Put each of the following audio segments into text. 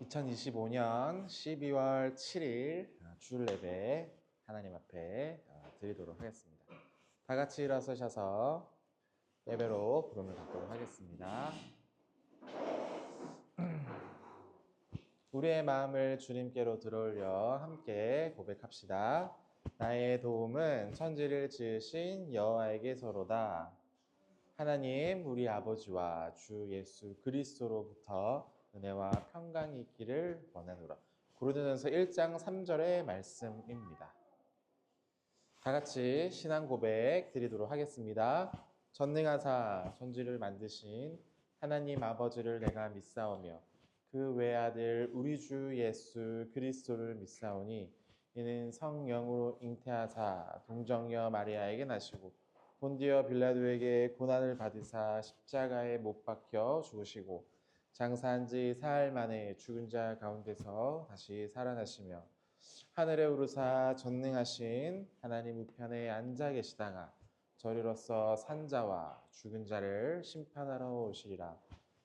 2025년 12월 7일 주일 예배 하나님 앞에 드리도록 하겠습니다. 다 같이 일어서셔서 예배로 부름을 받도록 하겠습니다. 우리의 마음을 주님께로 들어올려 함께 고백합시다. 나의 도움은 천지를 지으신 여호와에게서로다. 하나님 우리 아버지와 주 예수 그리스도로부터 은혜와 평강이 있기를 원하노라. 고린도전서 1장 3절의 말씀입니다. 다 같이 신앙 고백 드리도록 하겠습니다. 전능하사 천지를 만드신 하나님 아버지를 내가 믿사오며 그 외아들 우리 주 예수 그리스도를 믿사오니 이는 성령으로 잉태하사 동정녀 마리아에게 나시고 본디어 빌라도에게 고난을 받으사 십자가에 못 박혀 죽으시고 장사한 지 사흘 만에 죽은 자 가운데서 다시 살아나시며 하늘에 오르사 전능하신 하나님 우편에 앉아 계시다가 저리로서 산자와 죽은 자를 심판하러 오시리라.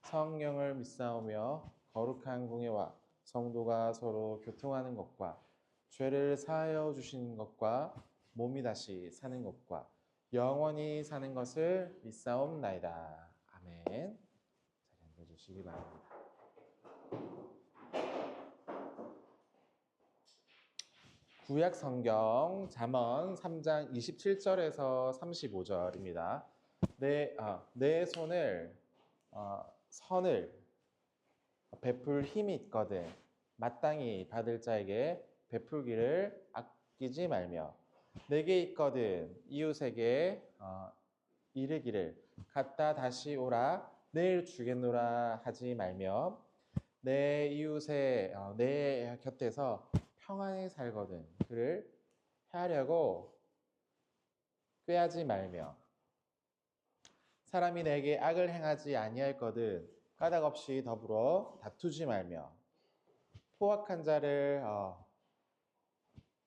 성령을 믿사오며 거룩한 공예와 성도가 서로 교통하는 것과 죄를 사하여 주시는 것과 몸이 다시 사는 것과 영원히 사는 것을 믿사옵나이다. 아멘. 자리 앉아주시기 바랍니다. 구약 성경 잠언 3장 27절에서 35절입니다. 내 손을 선을 베풀 힘이 있거든 마땅히 받을 자에게 베풀기를 아끼지 말며 내게 있거든 이웃에게 이르기를 갔다 다시 오라 내일 주겠노라 하지 말며 내 이웃의 내 곁에서 평안히 살거든 그를 해하려고 꾀하지 말며 사람이 내게 악을 행하지 아니할거든 까닭없이 더불어 다투지 말며 포악한 자를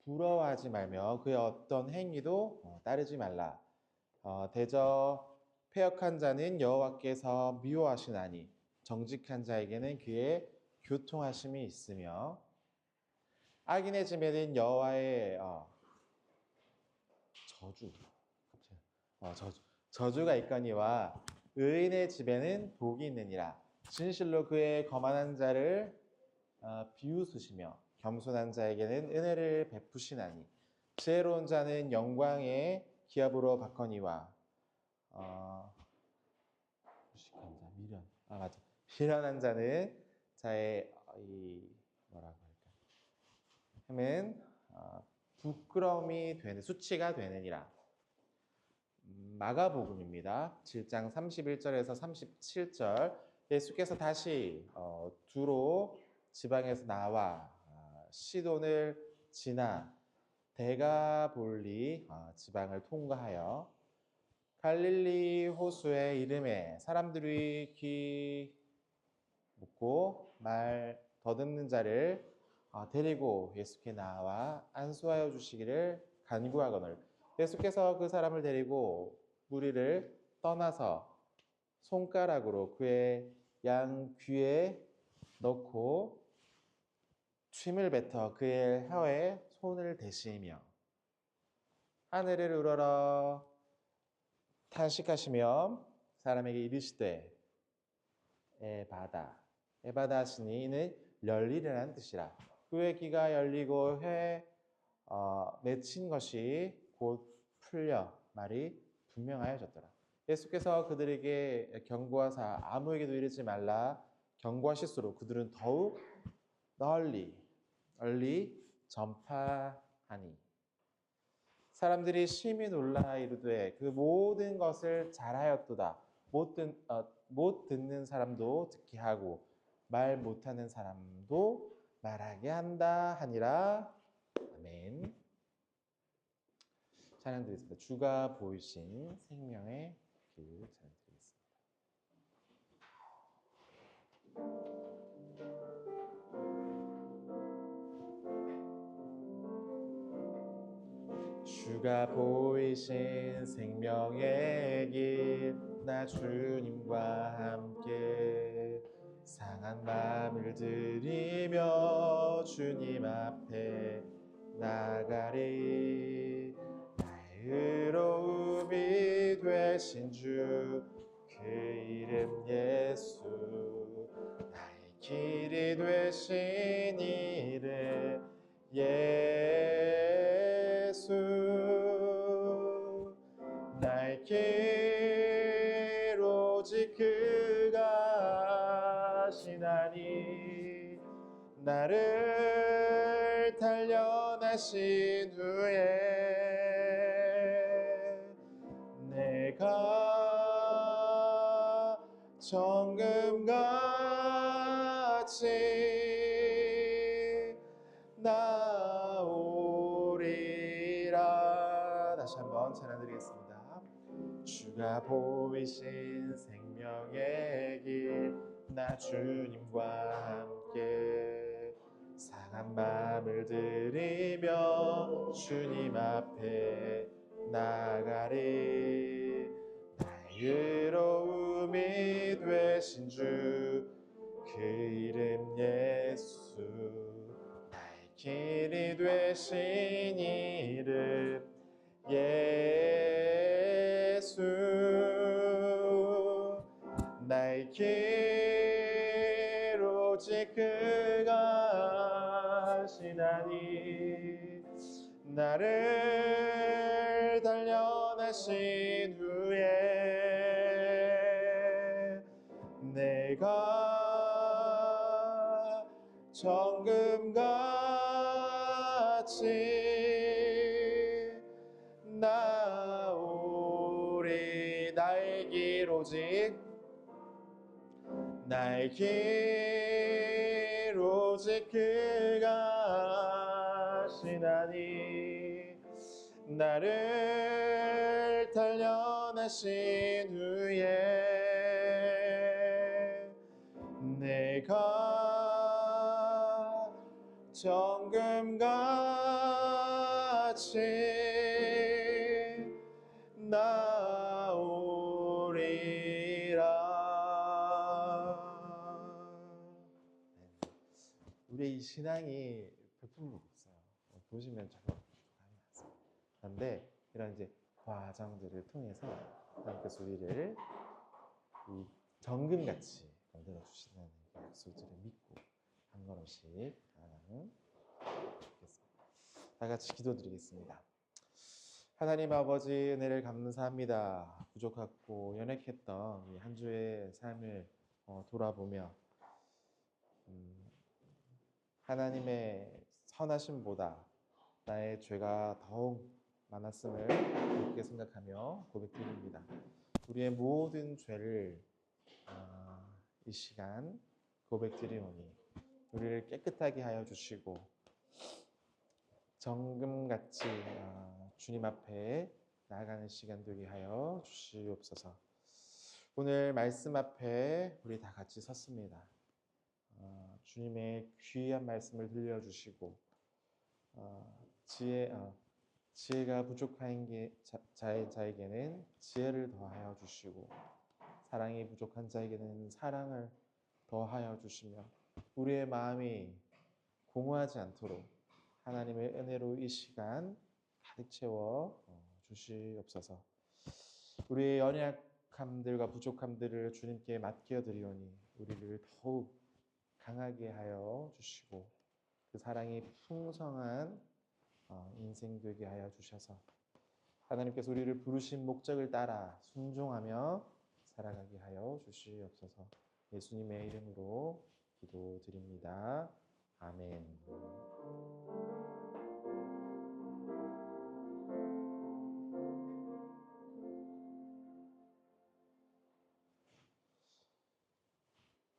부러워하지 말며 그의 어떤 행위도 따르지 말라. 대저 패역한 자는 여호와께서 미워하시나니 정직한 자에게는 그의 교통하심이 있으며 악인의 집에는 여호와의 저주가 있거니와 의인의 집에는 복이 있느니라. 진실로 그의 거만한 자를 비웃으시며 겸손한 자에게는 은혜를 베푸시나니 지혜로운 자는 영광의 기업으로 바거니와 무식한 자 미련한 자는 자의 뭐라고 할까 하면 부끄러움이 되는 수치가 되느니라. 마가복음입니다. 7장 31절에서 37절 예수께서 다시 두로 지방에서 나와 시돈을 지나 데가볼리 지방을 통과하여 갈릴리 호수의 이름에 사람들이 귀 묻고 말 더듬는 자를 데리고 예수께 나와 안수하여 주시기를 간구하거늘 예수께서 그 사람을 데리고 무리를 떠나서 손가락으로 그의 양 귀에 넣고 침을 뱉어 그의 혀에 손을 대시며 하늘을 우러러 탄식하시며 사람에게 이르시되 에바다 하시니 이는 열리라는 뜻이라. 그의 귀가 열리고 혀에 맺힌 것이 곧 풀려 말이 분명하여졌더라. 예수께서 그들에게 경고하사 아무에게도 이르지 말라 경고하실수록 그들은 더욱 널리 전파하니 사람들이 심히 놀라 이르되 그 모든 것을 잘하였도다. 못 듣는 사람도 듣게 하고 말 못하는 사람도 말하게 한다 하니라. 아멘. 찬양 드리겠습니다. 주가 보이신 생명의 길 찬양 드리겠습니다. 주가 보이신 생명의 길 나 주님과 함께 상한 마음을 들이며 주님 앞에 나가리. 나의 의로움이 되신 주 그 이름 예수. 나의 길이 되신 이름 예수. 나의 길 오직 그가 하시나니. 나를 단련하신 후에 내가 정금같이 나오리라. 다시 한번 찬양드리겠습니다. 주가 보이신 생명의 길, 나 주님과 함께 상한 마음을 들이며 주님 앞에 나가리. 나의 의로움이 되신 주 그 이름 예수. 나의 길이 되신 이름 예수. 나의 길 오직 그가 하시나니. 나를 단련하신 후에 내가 정금같이 나오리. 나의 길 오직 나의 길 오직 그가 하시나니. 나를 단련하신 후에 내가 정금같이 나오리라. 우리의 이 신앙이 베품을 없어요. 보시면 정말 부족함이 많습니다. 그런데 이런 이제 과정들을 통해서 하나님께서 우리를 이 정금같이 만들어 주시는 약속들을 믿고 한 걸음씩 나아가는 좋겠습니다. 다 같이 기도드리겠습니다. 하나님 아버지, 은혜를 감사합니다. 부족하고 연약했던 이 한 주의 삶을 돌아보며 하나님의 선하심보다 나의 죄가 더욱 많았음을 깊게 생각하며 고백드립니다. 우리의 모든 죄를 이 시간 고백드리오니 우리를 깨끗하게 하여 주시고 정금같이 주님 앞에 나아가는 시간 되게 하여 주시옵소서. 오늘 말씀 앞에 우리 다 같이 섰습니다. 주님의 귀한 말씀을 들려주시고 지혜가 부족한 자에게는 지혜를 더하여 주시고 사랑이 부족한 자에게는 사랑을 더하여 주시며 우리의 마음이 공허하지 않도록 하나님의 은혜로 이 시간 가득 채워 주시옵소서. 우리의 연약함들과 부족함들을 주님께 맡겨드리오니 우리를 더욱 강하게 하여 주시고 그 사랑이 풍성한 인생 되게 하여 주셔서 하나님께서 우리를 부르신 목적을 따라 순종하며 살아가게 하여 주시옵소서. 예수님의 이름으로 기도드립니다. 아멘.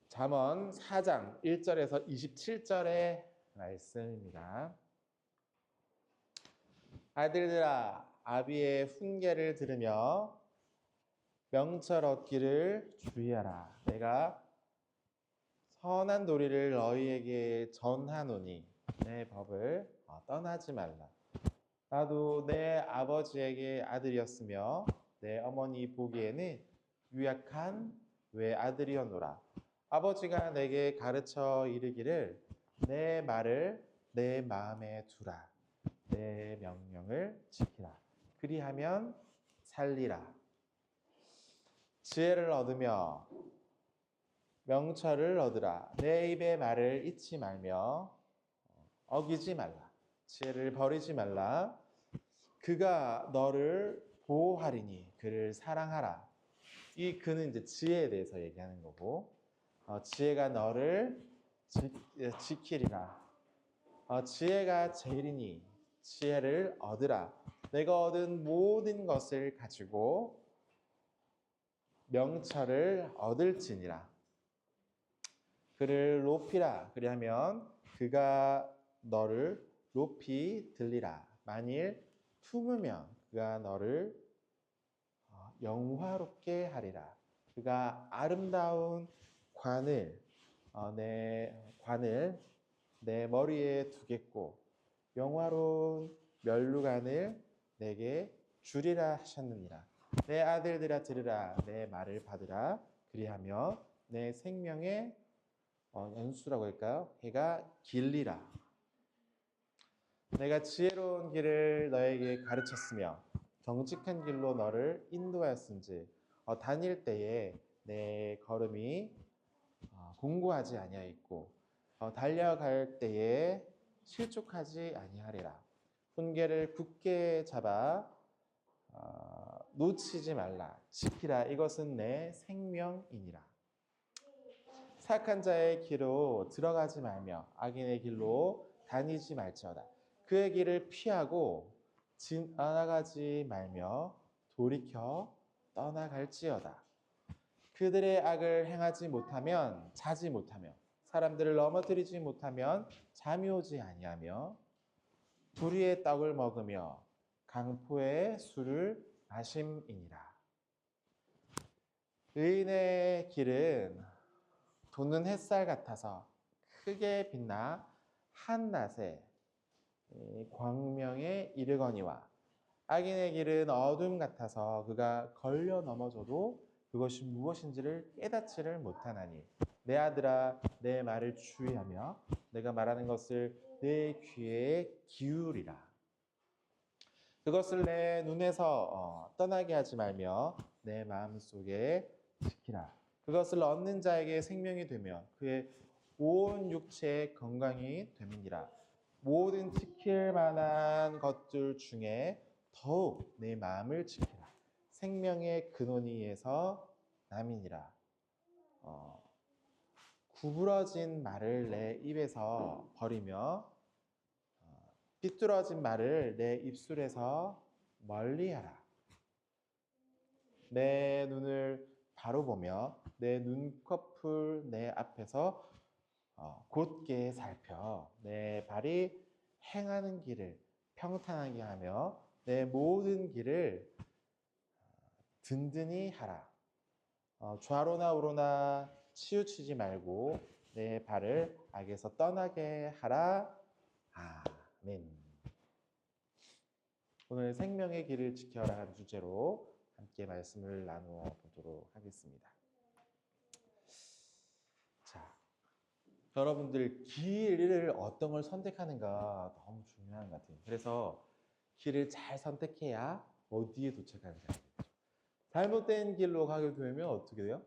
잠언 4장 1절에서 27절의 말씀입니다. 아들들아, 아비의 훈계를 들으며 명철 얻기를 주의하라. 내가 선한 도리를 너희에게 전하노니 내 법을 떠나지 말라. 나도 내 아버지에게 아들이었으며 내 어머니 보기에는 유약한 외아들이었노라. 아버지가 내게 가르쳐 이르기를 내 말을 내 마음에 두라. 내 명령을 지키라. 그리하면 살리라. 지혜를 얻으며 명철을 얻으라. 내 입의 말을 잊지 말며 어기지 말라. 지혜를 버리지 말라. 그가 너를 보호하리니 그를 사랑하라. 이 그는 이제 지혜에 대해서 얘기하는 거고, 지혜가 너를 지키리라. 지혜가 제일이니 지혜를 얻으라. 내가 얻은 모든 것을 가지고 명철을 얻을지니라. 그를 높이라. 그리하면 그가 너를 높이 들리라. 만일 품으면 그가 너를 영화롭게 하리라. 그가 아름다운 관을 내 머리에 두겠고 영화로운 면류관을 내게 주리라 하셨느니라. 내 아들들아 들으라. 내 말을 받으라. 그리하며 내 생명의 연수라고 할까요? 해가 길리라. 내가 지혜로운 길을 너에게 가르쳤으며 정직한 길로 너를 인도하였은지 다닐 때에 내 걸음이 공고하지 아니하였고 달려갈 때에 실족하지 아니하리라. 훈계를 굳게 잡아 놓치지 말라. 지키라. 이것은 내 생명이니라. 사악한 자의 길로 들어가지 말며 악인의 길로 다니지 말지어다. 그의 길을 피하고 지나가지 말며 돌이켜 떠나갈지어다. 그들의 악을 행하지 못하면 자지 못하며 사람들을 넘어뜨리지 못하면 잠이 오지 아니하며 불의의 떡을 먹으며 강포의 술을 마심이니라. 의인의 길은 돋는 햇살 같아서 크게 빛나 한낮에 광명에 이르거니와 악인의 길은 어둠 같아서 그가 걸려 넘어져도 그것이 무엇인지를 깨닫지를 못하나니 내 아들아 내 말을 주의하며 내가 말하는 것을 내 귀에 기울이라. 그것을 내 눈에서 떠나게 하지 말며 내 마음속에 지키라. 그것을 얻는 자에게 생명이 되며 그의 온 육체의 건강이 됨이니라. 모든 지킬 만한 것들 중에 더욱 내 마음을 지키라. 생명의 근원이에서 남이니라. 구부러진 말을 내 입에서 버리며 삐뚤어진 말을 내 입술에서 멀리하라. 내 눈을 바로 보며 내 눈꺼풀 내 앞에서 곧게 살펴 내 발이 행하는 길을 평탄하게 하며 내 모든 길을 든든히 하라. 좌로나 우로나 치우치지 말고 내 발을 악에서 떠나게 하라. 아멘. 오늘 생명의 길을 지켜라 하는 주제로 함께 말씀을 나누어 보도록 하겠습니다. 자, 여러분들 길을 어떤 걸 선택하는가 너무 중요한 것 같아요. 그래서 길을 잘 선택해야 어디에 도착하는지 알겠죠. 잘못된 길로 가게 되면 어떻게 돼요?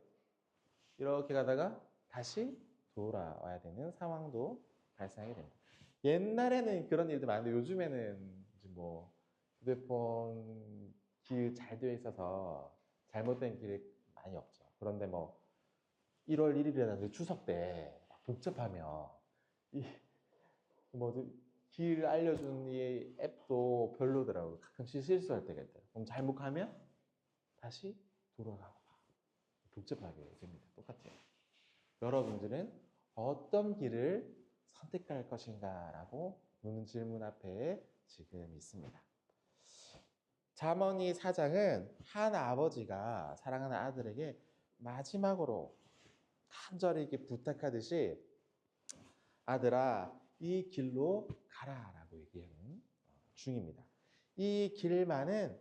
이렇게 가다가 다시 돌아와야 되는 상황도 발생하게 됩니다. 옛날에는 그런 일도 많은데 요즘에는 이제 뭐 휴대폰 길 잘 되어 있어서 잘못된 길이 많이 없죠. 그런데 뭐 1월 1일이라든지 추석 때 복잡하면 길 알려준 이 앱도 별로더라고요. 가끔씩 실수할 때가 있어요. 그럼 잘못 가면 다시 돌아가고 복잡하게 됩니다. 똑같아요. 여러분들은 어떤 길을 선택할 것인가 라고 묻는 질문 앞에 지금 있습니다. 잠언이 4장은 한 아버지가 사랑하는 아들에게 마지막으로 간절히 이렇게 부탁하듯이 아들아 이 길로 가라라고 얘기하는 중입니다. 이 길만은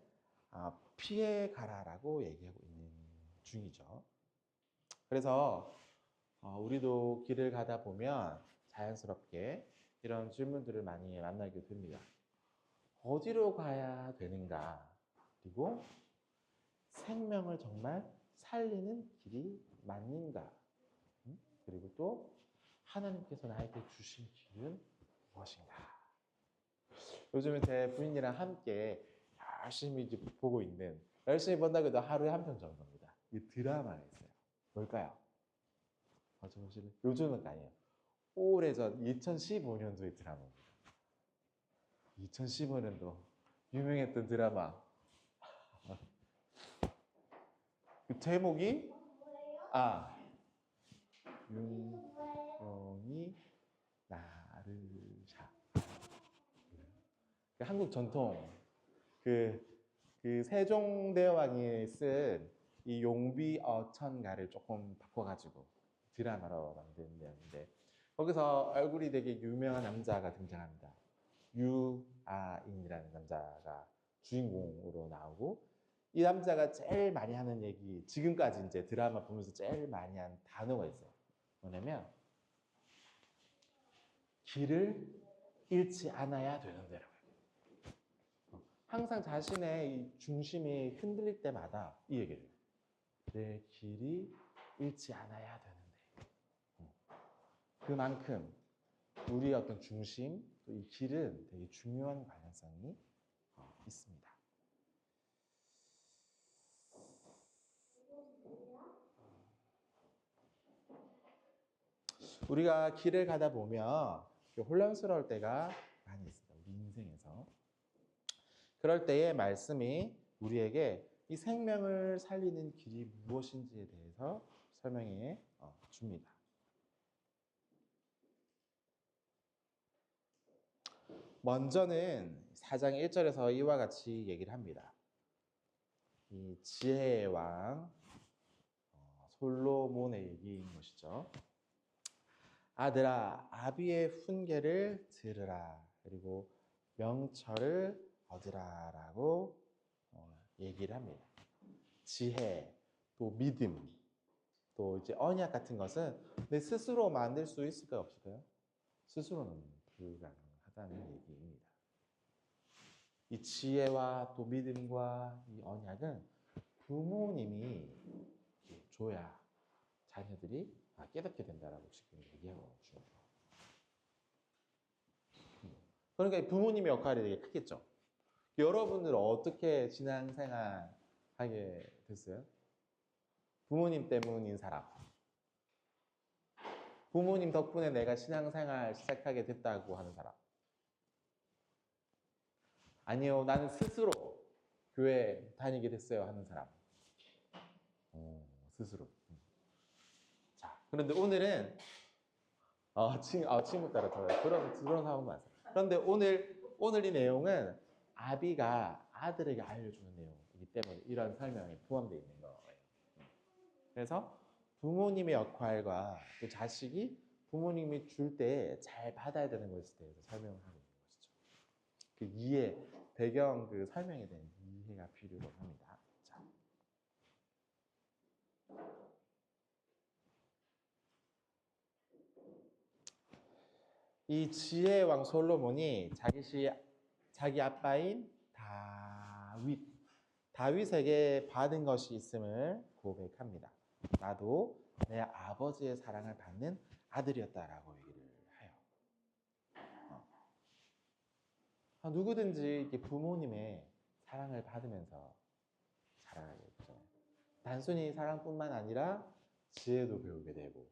피해 가라라고 얘기하고 있는 중이죠. 그래서 우리도 길을 가다 보면 자연스럽게 이런 질문들을 많이 만나게 됩니다. 어디로 가야 되는가? 그리고 생명을 정말 살리는 길이 맞는가? 그리고 또 하나님께서 나에게 주신 길은 무엇인가? 요즘은 제 부인이랑 함께 열심히 이제 보고 있는, 열심히 본다고 해도 하루에 한 편 정도입니다. 이 드라마가 있어요. 뭘까요? 맞춰보실래요? 요즘은 아니에요. 오래전 2015년도의 드라마입니다. 2015년도 유명했던 드라마. 그 제목이 윤영이 나르샤. 그 한국 전통 그 세종대왕이 쓴 이 용비 어천가를 조금 바꿔가지고 드라마로 만든 내용인데 거기서 얼굴이 되게 유명한 남자가 등장합니다. 유아인이라는 남자가 주인공으로 나오고 이 남자가 제일 많이 하는 얘기, 지금까지 이제 드라마 보면서 제일 많이 한 단어가 있어요. 뭐냐면 길을 잃지 않아야 되는데라고. 항상 자신의 이 중심이 흔들릴 때마다 이 얘기를 해요. 내 길이 잃지 않아야 되는데. 그만큼 우리의 어떤 중심, 또 이 길은 되게 중요한 관련성이 있습니다. 우리가 길을 가다 보면 혼란스러울 때가 많이 있습니다. 우리 인생에서. 그럴 때의 말씀이 우리에게 이 생명을 살리는 길이 무엇인지에 대해서 설명해 줍니다. 먼저는 4장 1절에서 이와 같이 얘기를 합니다. 이 지혜의 왕 솔로몬의 얘기인 것이죠. 아들아, 아비의 훈계를 들으라. 그리고 명철을 얻으라라고 얘기를 합니다. 지혜, 또 믿음, 또 이제 언약 같은 것은 내 스스로 만들 수 있을까요, 없을까요? 스스로는 불가능하다는 얘기입니다. 이 지혜와 또 믿음과 이 언약은 부모님이 줘야 자녀들이 깨닫게 된다라고 지금 얘기하고 있죠. 그러니까 부모님의 역할이 되게 크겠죠. 여러분들 어떻게 신앙생활 하게 됐어요? 부모님 때문인 사람. 부모님 덕분에 내가 신앙생활 시작하게 됐다고 하는 사람. 아니요, 나는 스스로 교회 다니게 됐어요 하는 사람. 스스로. 자, 그런데 오늘은 친구 따라 그런 상황도 많아요. 그런데 오늘 이 내용은 아비가 아들에게 알려주는 내용이기 때문에 이런 설명이 포함되어 있는 거예요. 그래서 부모님의 역할과 또 자식이 부모님이 줄 때 잘 받아야 되는 것에 대해서 설명을 하고 있는 것이죠. 그 이해, 배경 그 설명에 대한 이해가 필요합니다. 자. 이 지혜의 왕 솔로몬이 자기 아빠인 다윗에게 받은 것이 있음을 고백합니다. 나도 내 아버지의 사랑을 받는 아들이었다라고 얘기를 해요. 누구든지 이렇게 부모님의 사랑을 받으면서 자라게 되잖아요. 단순히 사랑뿐만 아니라 지혜도 배우게 되고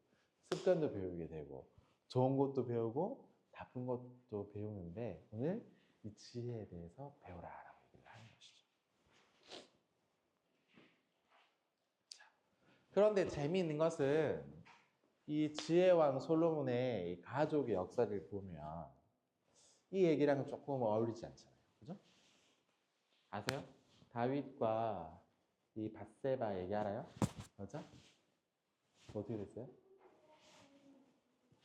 습관도 배우게 되고 좋은 것도 배우고 나쁜 것도 배우는데 오늘 이 지혜에 대해서 배우라라고 얘기를 하는 것이죠. 그런데 재미있는 것은 이 지혜왕 솔로몬의 가족의 역사를 보면 이 얘기랑은 조금 어울리지 않잖아요. 그죠? 아세요? 다윗과 이 밧세바 얘기 알아요? 맞아? 어떻게 됐어요?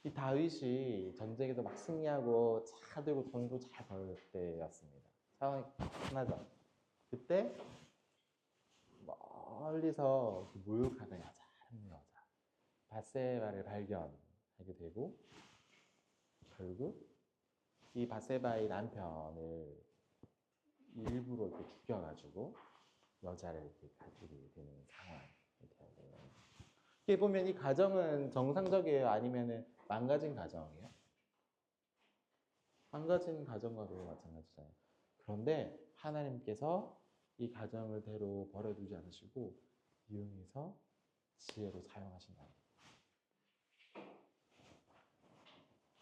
이 다윗이 전쟁에도 막 승리하고 차 들고 돈도 잘 벌 때였습니다. 상황이 편하죠. 그때 멀리서 모욕하는 여자, 한 여자, 밧세바를 발견하게 되고 결국 이 밧세바의 남편을 일부러 이렇게 죽여가지고 여자를 이렇게 가지게 되는 상황이 되어요. 이렇게 보면 이 가정은 정상적이에요? 아니면은 망가진 가정이에요? 망가진 가정과도 마찬가지잖아요. 그런데 하나님께서 이 가정을 대로 버려두지 않으시고 이용해서 지혜로 사용하신다.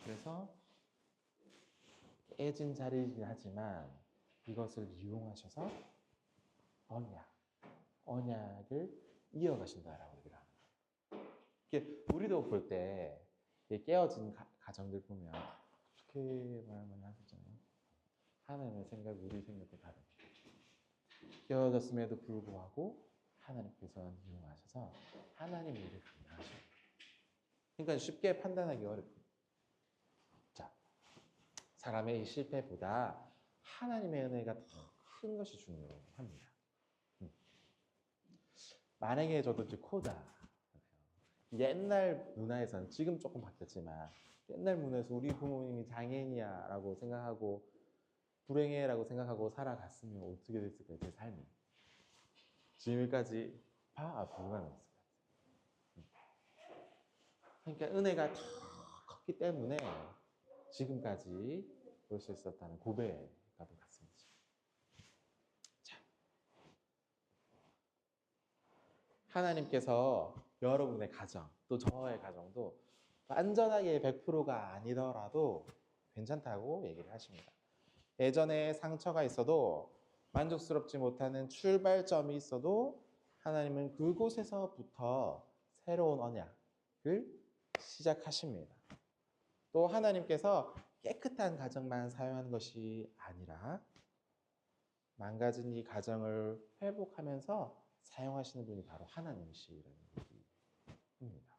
그래서 깨진 자리이긴 하지만 이것을 이용하셔서 언약을 이어가신다라고 얘기를 합니다. 이게 우리도 볼 때 깨어진 가정들 보면 어떻게 말만 하셨잖아요. 하나님의 생각, 우리 생각도 다르죠. 깨어졌음에도 불구하고 하나님께서는 이용하셔서 하나님의 일을 감당하셔요. 그러니까 쉽게 판단하기 어렵고. 자, 사람의 이 실패보다 하나님의 은혜가 더 큰 것이 중요합니다. 만약에 저도 이제 코다. 옛날 문화에서는 지금 조금 바뀌었지만 옛날 문화에서 우리 부모님이 장애인이야라고 생각하고 불행해라고 생각하고 살아갔으면 어떻게 됐을까요? 제 삶이. 지금까지 불가능했을 것 같아요. 그러니까 은혜가 더 컸기 때문에 지금까지 볼 수 있었다는 고백과 같습니다. 자, 하나님께서 여러분의 가정, 또 저의 가정도 완전하게 100%가 아니더라도 괜찮다고 얘기를 하십니다. 예전에 상처가 있어도 만족스럽지 못하는 출발점이 있어도 하나님은 그곳에서부터 새로운 언약을 시작하십니다. 또 하나님께서 깨끗한 가정만 사용하는 것이 아니라 망가진 이 가정을 회복하면서 사용하시는 분이 바로 하나님이시라는 얘기입니다.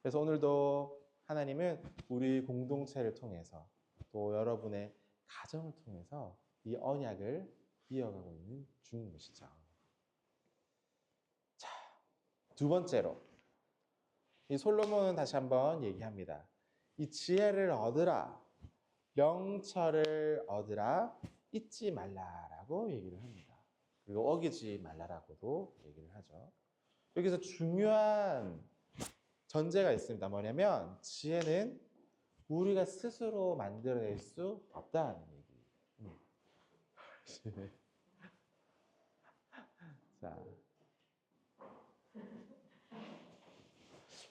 그래서 오늘도 하나님은 우리 공동체를 통해서 또 여러분의 가정을 통해서 이 언약을 이어가고 있는 중인 것이죠. 자, 두 번째로 이 솔로몬은 다시 한번 얘기합니다. 이 지혜를 얻으라, 명철을 얻으라, 잊지 말라라고 얘기를 합니다. 그리고 어기지 말라라고도 얘기를 하죠. 여기서 중요한 전제가 있습니다. 뭐냐면 지혜는 우리가 스스로 만들어낼 수 없다는 얘기. 자,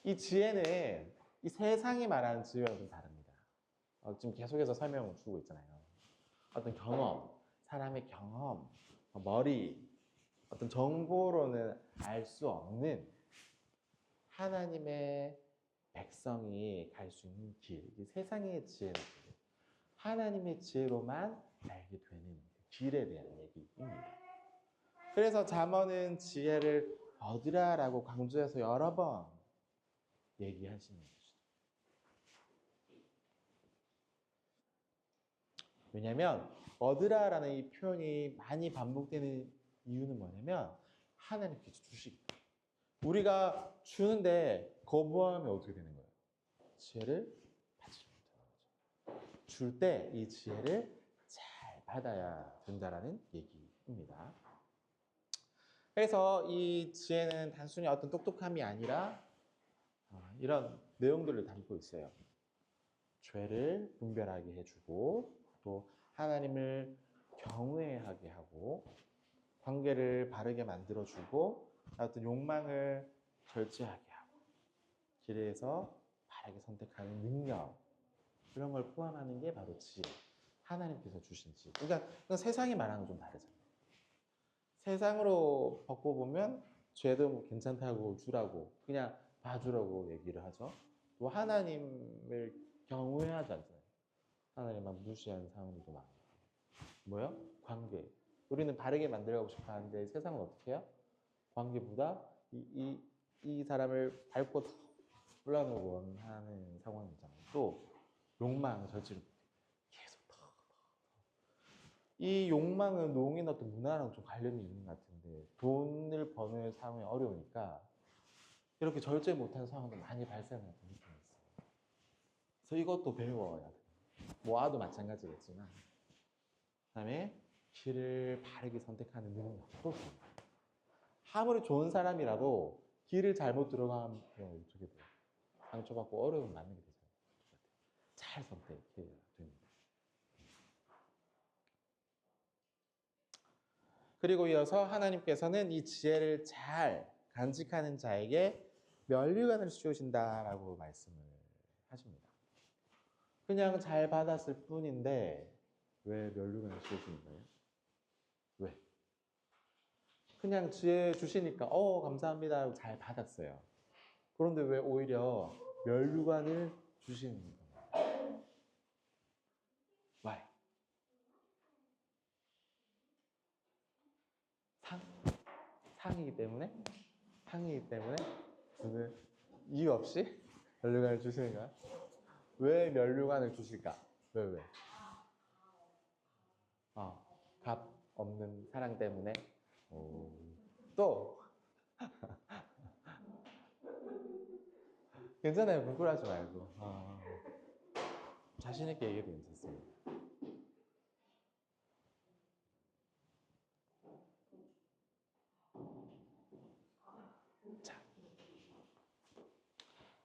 이 지혜는 이 세상이 말하는 지혜와는 좀 다릅니다. 지금 계속해서 설명을 주고 있잖아요. 어떤 경험, 사람의 경험, 머리, 어떤 정보로는 알 수 없는 하나님의 백성이 갈 수 있는 길, 세상의 지혜는 하나님의 지혜로만 알게 되는 길에 대한 얘기입니다. 그래서 잠언은 지혜를 얻으라라고 강조해서 여러 번 얘기하시는 것이죠. 왜냐하면 얻으라라는 이 표현이 많이 반복되는 이유는 뭐냐면 하나님께서 주시기 때문에. 우리가 주는데 거부하면 어떻게 되는 거예요? 지혜를 받지 못하는 거죠. 줄 때 이 지혜를 잘 받아야 된다라는 얘기입니다. 그래서 이 지혜는 단순히 어떤 똑똑함이 아니라 이런 내용들을 담고 있어요. 죄를 분별하게 해주고 또 하나님을 경외하게 하고 관계를 바르게 만들어주고 어떤 욕망을 절제하게 하고 길에서 바르게 선택하는 능력 그런 걸 포함하는 게 바로 지혜. 하나님께서 주신 지혜. 그러니까 세상이 말하는 건 좀 다르잖아요. 세상으로 바꿔보면 죄도 뭐 괜찮다고 주라고 그냥 봐주라고 얘기를 하죠. 또 하나님을 경외하지 않잖아요. 하나님만 무시하는 상황도 많아요. 뭐요? 관계. 우리는 바르게 만들어가고 싶어 하는데 세상은 어떻게 해요? 관계보다 이 사람을 밟고 더 올라가는 원하는 상황이잖아요. 또 욕망, 절제를 계속 이 욕망은 농인 어떤 문화랑 좀 관련이 있는 것 같은데 돈을 버는 상황이 어려우니까 이렇게 절제 못하는 상황도 많이 발생하는 느낌이 있어요. 그래서 이것도 배워야 돼요. 모아도 마찬가지겠지만, 그다음에 길을 바르게 선택하는 능력도 중요해요. 아무리 좋은 사람이라도 길을 잘못 들어가면 어떻게 돼요? 상처받고 어려움 만나게 되잖아요. 잘 선택해야 됩니다. 그리고 이어서 하나님께서는 이 지혜를 잘 간직하는 자에게 면류관을 씌우신다라고 말씀을 하십니다. 그냥 잘 받았을 뿐인데 왜 면류관을 씌우시는 거예요? 왜? 그냥 지혜 주시니까 감사합니다 하고 잘 받았어요. 그런데 왜 오히려 면류관을 주시는 거예요? Why? 상이기 때문에? 상이기 때문에? 오늘 이유 없이 면류관을 주시는 거야? 왜 면류관을 주실까? 왜? 값 없는 사랑 때문에? 또 괜찮아요. 부끄러워하지 말고 자신 있게 얘기해도 괜찮습니다. 자,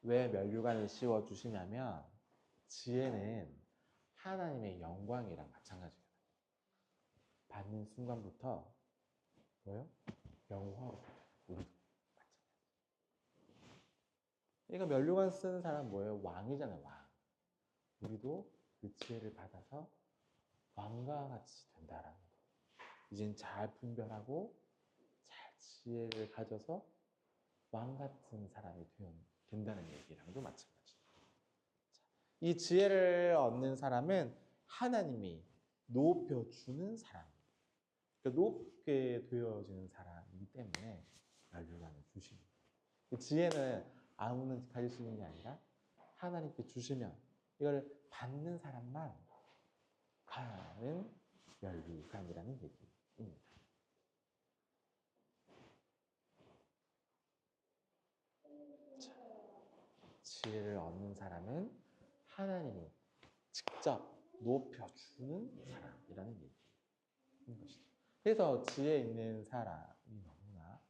왜 면류관을 씌워 주시냐면 지혜는 하나님의 영광이랑 마찬가지예요. 받는 순간부터 뭐요? 영화로 우리도 마찬가지. 그러니까 면류관 쓰는 사람 뭐예요? 왕이잖아요. 왕. 우리도 그 지혜를 받아서 왕과 같이 된다라는 거. 이젠 잘 분별하고 잘 지혜를 가져서 왕 같은 사람이 된다는 얘기랑도 마찬가지. 이 지혜를 얻는 사람은 하나님이 높여주는 사람입니다. 그러니까 높게 되어지는 사람이기 때문에 면류관을 주십니다. 지혜는 아무나 가질 수 있는 게 아니라 하나님께 주시면 이걸 받는 사람만 가는 면류관이라는 얘기입니다. 자, 지혜를 얻는 사람은 하나님이 직접 높여주는 사람이라는 얘기인 것이죠. 그래서 지혜 있는 사람이 너무나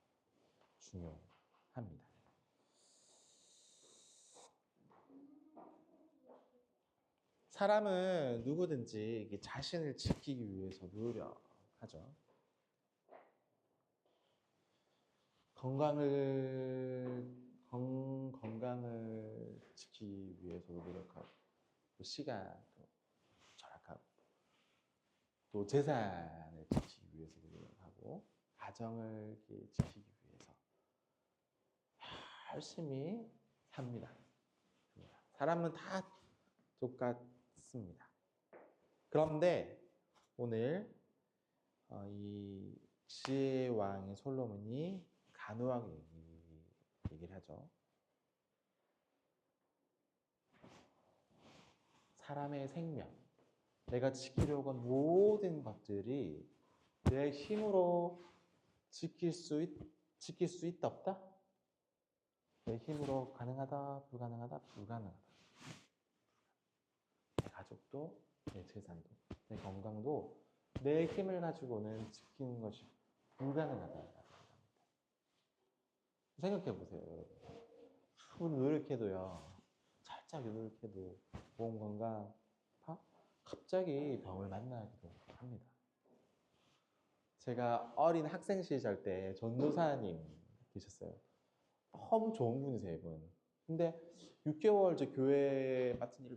중요합니다. 사람은 누구든지 자신을 지키기 위해서 노력하죠. 건강을 지키기 위해서도 노력하고, 또 시간도 절약하고, 또 재산을 지키기 위해서도 노력하고, 가정을 지키기 위해서 열심히 삽니다. 사람은 다 똑같습니다. 그런데 오늘 이 지혜의 왕인 솔로몬이 간호하게 얘기를 하죠. 사람의 생명, 내가 지키려고 한 모든 것들이 내 힘으로 지킬 수 있다 없다? 내 힘으로 가능하다 불가능하다? 불가능하다. 내 가족도, 내 재산도, 내 건강도 내 힘을 가지고는 지키는 것이 불가능하다. 생각해 보세요, 여러분. 아무리 노력해도요, 살짝 노력해도 몸 건강 갑자기 병을 만나기도 합니다. 제가 어린 학생 시절 때 전도사님 계셨어요. 너무 좋은 분이세요, 이분. 근데 6개월 제 교회 맡은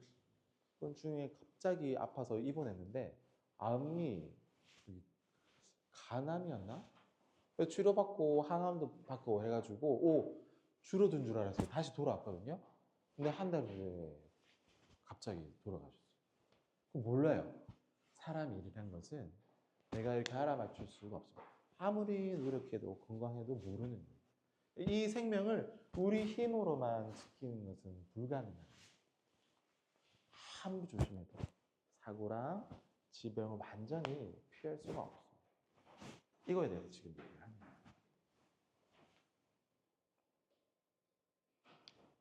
일 중에 갑자기 아파서 입원했는데 암이 간암이었나? 치료받고 항암도 받고 해가지고 줄어든 줄 알았어요. 다시 돌아왔거든요. 근데 한 달 후에 갑자기 돌아가셨어요. 그럼 몰라요. 사람 일이란 것은 내가 이렇게 알아맞출 수가 없습니다. 아무리 노력해도 건강해도 모르는 거예요. 이 생명을 우리 힘으로만 지키는 것은 불가능합니다. 아무리 조심해도 사고랑 질병을 완전히 피할 수가 없어요. 이거에 대해서 지금 얘기를 합니다.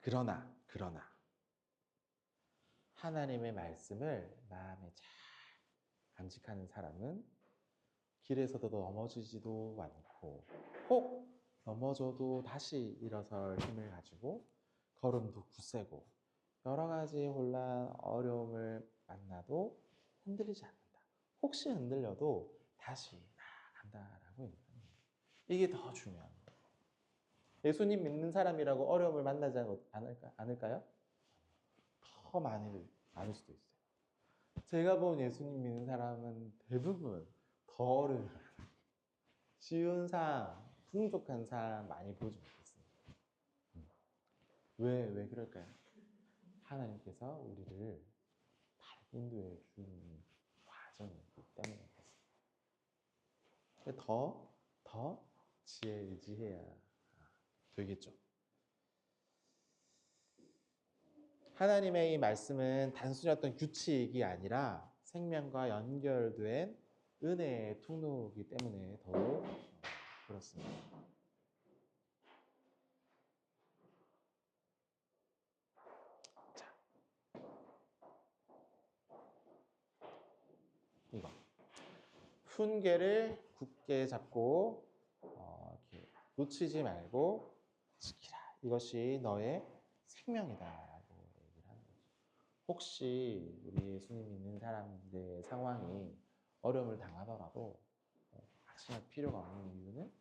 그러나 하나님의 말씀을 마음에 잘 간직하는 사람은 길에서도 넘어지지도 않고 혹 넘어져도 다시 일어설 힘을 가지고 걸음도 굳세고 여러 가지 혼란, 어려움을 만나도 흔들리지 않는다. 혹시 흔들려도 다시 나아간다라고 얘기합니다. 이게 더 중요한 거예요. 예수님 믿는 사람이라고 어려움을 만나지 않을까요? 더 많을 수도 있어요. 제가 본 예수님 믿는 사람은 대부분 더 어려움을 쉬운 삶, 풍족한 삶 많이 보지 못했습니다. 왜 그럴까요? 하나님께서 우리를 바르게 인도해 주는 과정이기 때문에 그렇습니다. 더 지혜 의지해야 되겠죠. 하나님의 이 말씀은 단순히 어떤 규칙이 아니라 생명과 연결된 은혜의 통로이기 때문에 더욱 그렇습니다. 자, 이거 훈계를 굳게 잡고 이렇게 놓치지 말고 지키라. 이것이 너의 생명이다라고 얘기를 하는 거죠. 혹시 우리 예수님 믿는 사람들의 상황이 어려움을 당하더라도 확신할 필요가 없는 이유는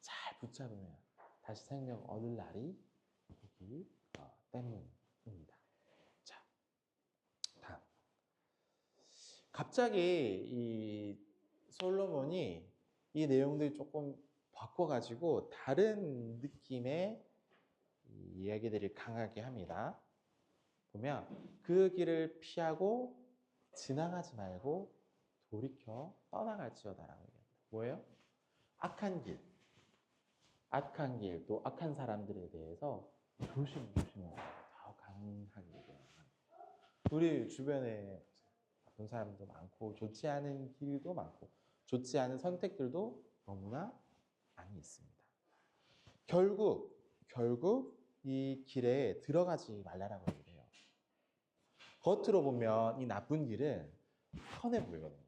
잘 붙잡으면 다시 생명 얻을 날이 오기 때문입니다. 자, 다음. 갑자기 이 솔로몬이 이 내용들이 조금 바꿔가지고 다른 느낌의 이야기들을 강하게 합니다. 보면 그 길을 피하고 지나가지 말고 돌이켜 떠나갈지어다라고 얘기합니다. 뭐예요? 악한 길, 또 악한 사람들에 대해서 조심하라고 더 강하게 얘기합니다. 우리 주변에 나쁜 사람도 많고 좋지 않은 길도 많고 좋지 않은 선택들도 너무나 많이 있습니다. 결국 이 길에 들어가지 말라라고 얘기해요. 겉으로 보면 이 나쁜 길은 편해 보이거든요.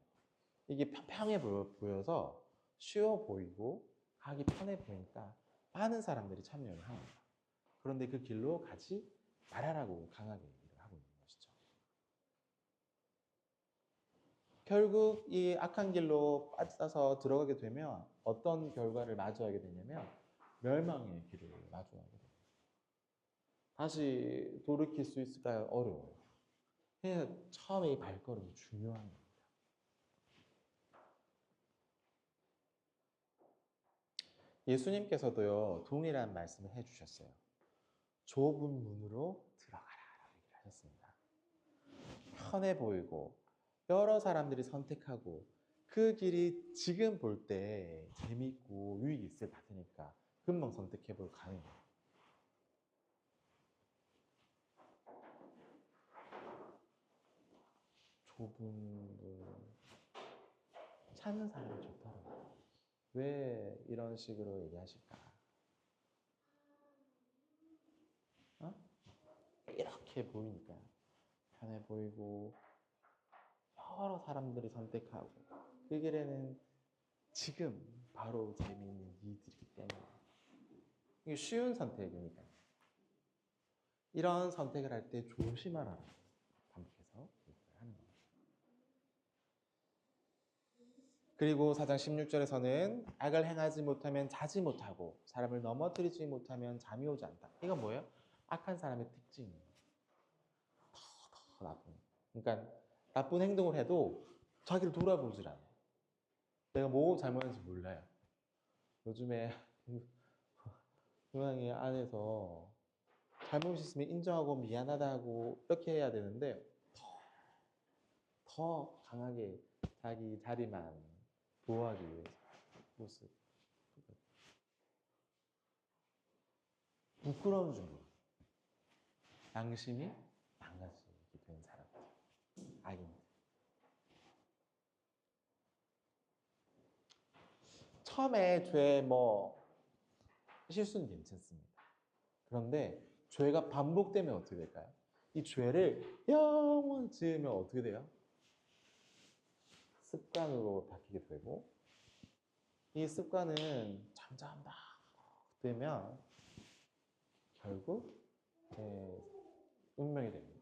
이게 평평해 보여서 쉬워 보이고 가기 편해 보이니까 많은 사람들이 참여를 합니다. 그런데 그 길로 가지 말아라고 강하게 얘기를 하고 있는 것이죠. 결국 이 악한 길로 빠져서 들어가게 되면 어떤 결과를 마주하게 되냐면 멸망의 길을 마주하게 됩니다. 다시 돌이킬 수 있을까요? 어려워요. 그래서 처음에 이 발걸음이 중요한 겁니다. 예수님께서도요, 동일한 말씀을 해주셨어요. 좁은 문으로 들어가라라고 얘기를 하셨습니다. 편해 보이고 여러 사람들이 선택하고 그 길이 지금 볼 때 재미있고 유익이 있을 것 같으니까 금방 선택해 볼 가능해요. 좁은 문 찾는 사람이 좋더라고요. 왜 이런 식으로 얘기하실까? 이렇게 보이니까 편해 보이고 여러 사람들이 선택하고 그 길에는 지금 바로 재미있는 일들이기 때문에 이게 쉬운 선택이니까 이런 선택을 할 때 조심하라 반복해서 얘기를 하는 겁니다. 그리고 4장 16절에서는 악을 행하지 못하면 자지 못하고 사람을 넘어뜨리지 못하면 잠이 오지 않다. 이건 뭐예요? 악한 사람의 특징이에요. 더 나쁜. 그러니까 나쁜 행동을 해도 자기를 돌아보질 않아요. 내가 뭐 잘못했는지 몰라요. 요즘에 고양이 안에서 잘못 있으면 인정하고 미안하다고 이렇게 해야 되는데 더 강하게 자기 자리만 보호하기 위해서 모습 부끄러운 줄 모르고 양심이 망가지게 된 사람들 악인들. 처음에 죄 실수는 괜찮습니다. 그런데 죄가 반복되면 어떻게 될까요? 이 죄를 영원 지으면 어떻게 돼요? 습관으로 바뀌게 되고 이 습관은 점점 더 되면 결국 운명이 됩니다.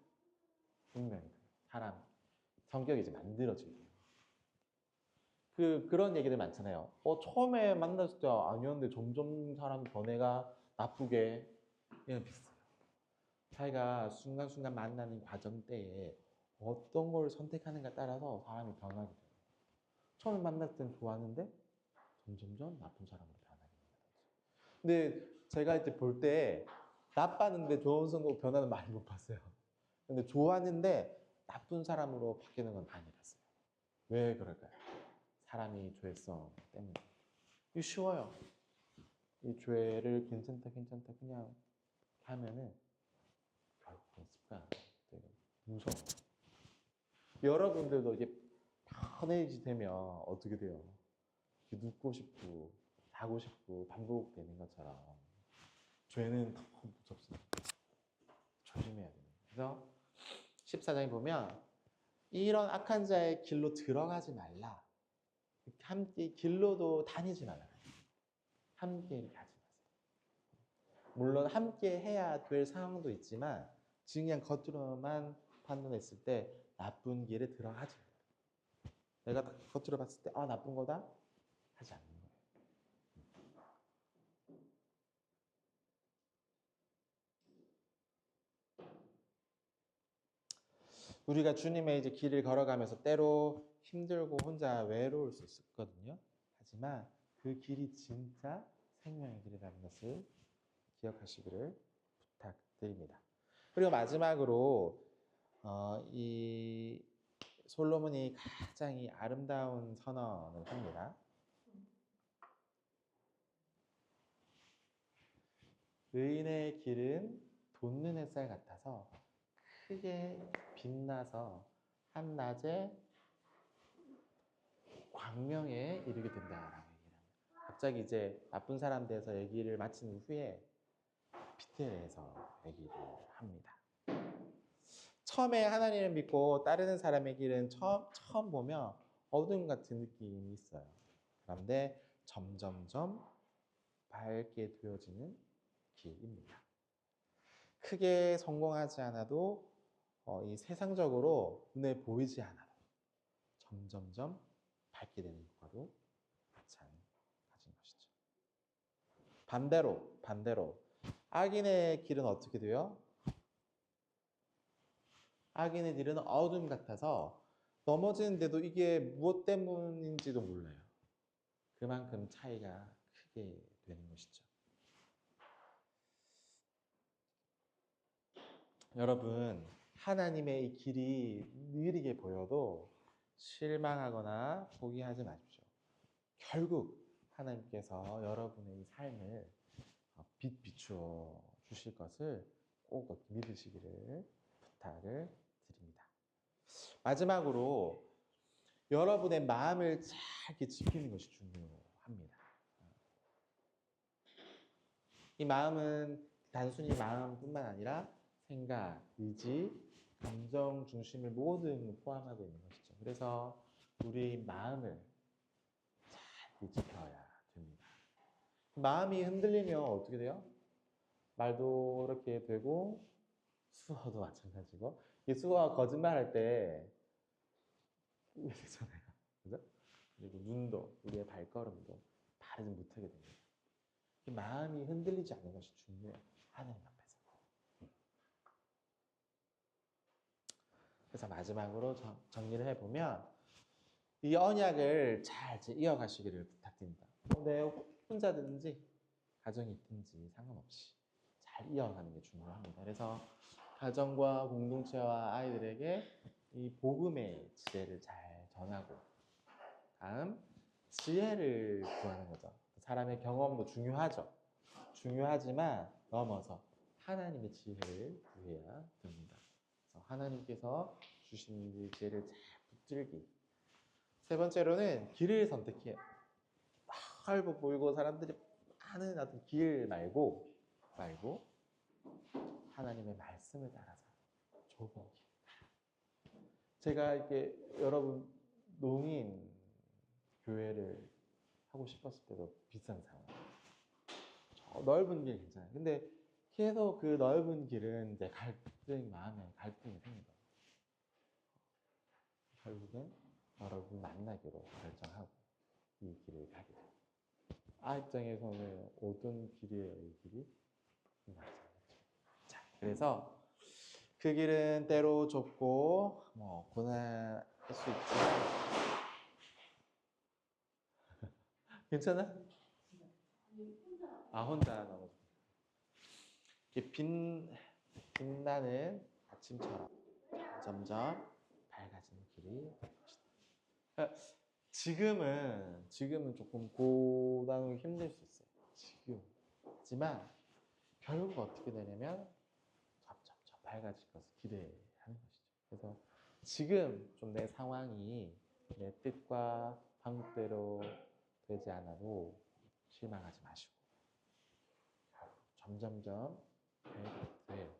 운명이 돼요. 사람 성격이 이제 만들어지게 돼요. 그런 얘기들 많잖아요. 처음에 만났을 때 아니었는데 점점 사람이 변해가 나쁘게 이런 비슷해요. 자기가 순간순간 만나는 과정 때에 어떤 걸 선택하는가 따라서 사람이 변하게 돼요. 처음에 만났을 땐 좋았는데 점점점 나쁜 사람으로 변하게 됩니다. 근데 제가 이제 볼 때 나빴는데 좋은 성공 변하는 많이 못 봤어요. 근데 좋았는데 나쁜 사람으로 바뀌는 건 많이 봤어요. 왜 그럴까요? 사람이 죄성 때문에. 이거 쉬워요. 이 죄를 괜찮다 그냥 하면은 결국은 습관 되게 무서워. 여러분들도 이게 편해지 되면 어떻게 돼요? 눕고 싶고 자고 싶고 반복되는 것처럼 죄는 더 무섭습니다. 조심해야 됩니다. 그래서 14장에 보면 이런 악한 자의 길로 들어가지 말라. 함께 길로도 다니지 말라. 함께 이렇게 하지 마세요. 물론 함께 해야 될 상황도 있지만 지금 그냥 겉으로만 판단했을 때 나쁜 길에 들어가지 마세요. 내가 겉으로 봤을 때 나쁜 거다 하지 않는 거예요. 우리가 주님의 이제 길을 걸어가면서 때로 힘들고 혼자 외로울 수 있거든요. 하지만 그 길이 진짜 생명의 길이라는 것을 기억하시기를 부탁드립니다. 그리고 마지막으로 이 솔로몬이 가장 이 아름다운 선언을 합니다. 의인의 길은 돋는 햇살 같아서 크게 빛나서 한낮에 광명에 이르게 된다라고 얘기를 합니다. 갑자기 이제 나쁜 사람 돼서 얘기를 마친 후에 디테일해서 얘기를 합니다. 처음에 하나님을 믿고 따르는 사람의 길은 처음 보면 어둠 같은 느낌이 있어요. 그런데 점점점 밝게 되어지는 길입니다. 크게 성공하지 않아도 이 세상적으로 눈에 보이지 않아도 점점점 밝게 되는 것과도 마찬가지인 것이죠. 반대로 악인의 길은 어떻게 돼요? 악인의 길은 어둠 같아서 넘어지는데도 이게 무엇 때문인지도 몰라요. 그만큼 차이가 크게 되는 것이죠. 여러분, 하나님의 이 길이 느리게 보여도 실망하거나 포기하지 마십시오. 결국 하나님께서 여러분의 이 삶을 비추어 주실 것을 꼭 믿으시기를 부탁을 드립니다. 마지막으로 여러분의 마음을 잘 이렇게 지키는 것이 중요합니다. 이 마음은 단순히 마음뿐만 아니라 생각, 의지, 감정 중심을 모두 포함하고 있는 것이죠. 그래서 우리 마음을 잘 지켜야 됩니다. 마음이 흔들리면 어떻게 돼요? 말도 그렇게 되고 수어도 마찬가지고 수어가 거짓말할 때 되잖아요. 그죠? 그리고 눈도 우리의 발걸음도 바르지 못하게 됩니다. 마음이 흔들리지 않는 것이 중요해요. 하나님 앞에서. 그래서 마지막으로 정리를 해보면 이 언약을 잘 이어가시기를 부탁드립니다. 내 혼자든지 가정이 있든지 상관없이 잘 이어가는 게 중요합니다. 그래서 가정과 공동체와 아이들에게 이 복음의 지혜를 잘 전하고 다음 지혜를 구하는 거죠. 사람의 경험도 중요하죠. 중요하지만 넘어서 하나님의 지혜를 구해야 됩니다. 그래서 하나님께서 주신 지혜를 잘 붙들기. 세 번째로는 길을 선택해요. 넓어 보이고 사람들이 많은 어떤 길 말고 하나님의 말씀을 따라서 좁은 길. 제가 이렇게 여러분 농인 교회를 하고 싶었을 때도 비슷한 상황. 넓은 길 괜찮아요. 근데 계속 그 넓은 길은 이제 마음에 갈등이 생겨. 결국엔 여러분 만나기로 결정하고 이 길을 가게 돼요. 아 입장에서는 어떤 길이에요, 이 길이? 자, 그래서 그 길은 때로 좁고 뭐 고난할 수 있지만 괜찮아? 아 혼자 너무 빛나는 아침처럼 점점 밝아지는 길이 될 것이다. 그러니까 지금은 조금 고단하고 힘들 수 있어요. 지금. 하지만 결국 어떻게 되냐면 점점 밝아질 것을 기대하는 것이죠. 그래서 지금 좀 내 상황이 내 뜻과 방법대로 되지 않아도 실망하지 마시고 점점점 돼요.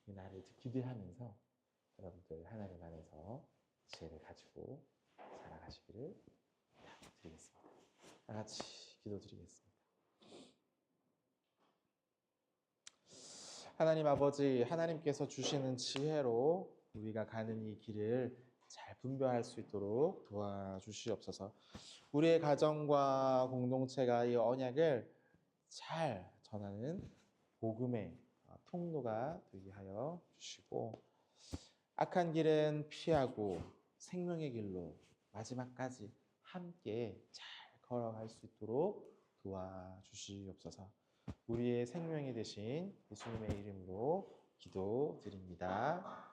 이 날을 기대하면서 여러분들 하나님 안에서 지혜를 가지고 살아가시기를 드리겠습니다. 다 같이 기도드리겠습니다. 하나님 아버지, 하나님께서 주시는 지혜로 우리가 가는 이 길을 잘 분별할 수 있도록 도와주시옵소서. 우리의 가정과 공동체가 이 언약을 잘 전하는 복음의 통로가 되게 하여 주시고 악한 길은 피하고 생명의 길로 마지막까지 함께 잘 걸어갈 수 있도록 도와주시옵소서. 우리의 생명이 되신 예수님의 이름으로 기도드립니다.